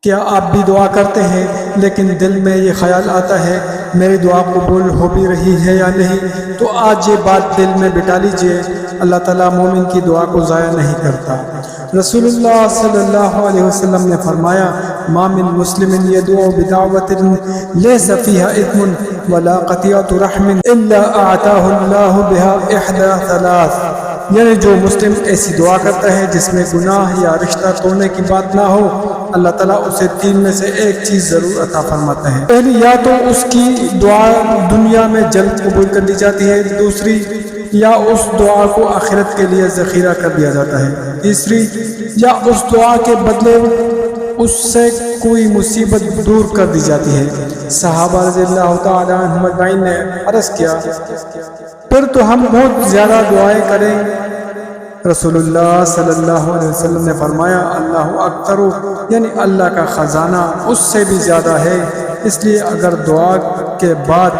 کیا آپ بھی دعا کرتے ہیں لیکن دل میں یہ خیال آتا ہے میری دعا قبول ہو بھی رہی ہے یا نہیں؟ تو آج یہ بات دل میں بٹھا لیجئے، اللہ تعالیٰ مومن کی دعا کو ضائع نہیں کرتا۔ رسول اللہ صلی اللہ علیہ وسلم نے فرمایا ما من مسلم يدعو بدعوة ليس فيها إثم ولا قطيعة رحم إلا أعطاه الله بها إحدى ثلاث، یعنی جو مسلم ایسی دعا کرتا ہے جس میں گناہ یا رشتہ توڑنے کی بات نہ ہو، اللہ تعالیٰ اسے تین میں سے ایک چیز ضرور عطا فرماتا ہے۔ پہلی، یا تو اس کی دعا دنیا میں جلد قبول کر لی جاتی ہے، دوسری، یا اس دعا کو آخرت کے لیے ذخیرہ کر دیا جاتا ہے، تیسری، یا اس دعا کے بدلے اس سے کوئی مصیبت دور کر دی جاتی ہے۔ صحابہ رضی اللہ تعالی عنہم اجمعین نے عرض کیا پھر تو ہم بہت زیادہ دعائیں کریں؟ رسول اللہ صلی اللہ علیہ وسلم نے فرمایا اللہ اکثر، یعنی اللہ کا خزانہ اس سے بھی زیادہ ہے، اس لیے اگر دعا کے بعد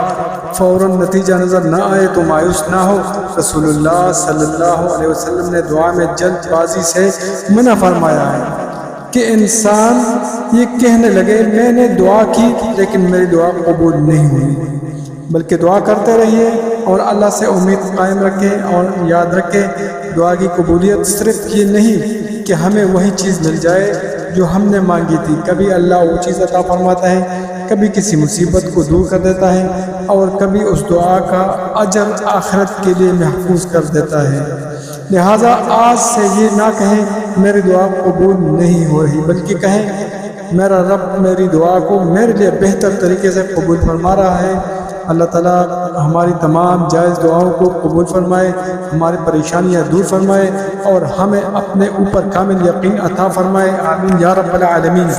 فوراً نتیجہ نظر نہ آئے تو مایوس نہ ہو۔ رسول اللہ صلی اللہ علیہ وسلم نے دعا میں جلد بازی سے منع فرمایا ہے کہ انسان یہ کہنے لگے میں نے دعا کی لیکن میری دعا قبول نہیں ہوئی، بلکہ دعا کرتے رہیے اور اللہ سے امید قائم رکھیں، اور یاد رکھیں دعا کی قبولیت صرف یہ نہیں کہ ہمیں وہی چیز مل جائے جو ہم نے مانگی تھی، کبھی اللہ وہ چیز عطا فرماتا ہے، کبھی کسی مصیبت کو دور کر دیتا ہے، اور کبھی اس دعا کا اجر آخرت کے لیے محفوظ کر دیتا ہے۔ لہٰذا آج سے یہ نہ کہیں میری دعا قبول نہیں ہو رہی، بلکہ کہیں میرا رب میری دعا کو میرے لیے بہتر طریقے سے قبول فرما رہا ہے۔ اللہ تعالیٰ ہماری تمام جائز دعاؤں کو قبول فرمائے، ہماری پریشانیاں دور فرمائے، اور ہمیں اپنے اوپر کامل یقین عطا فرمائے، آمین یا رب العالمین۔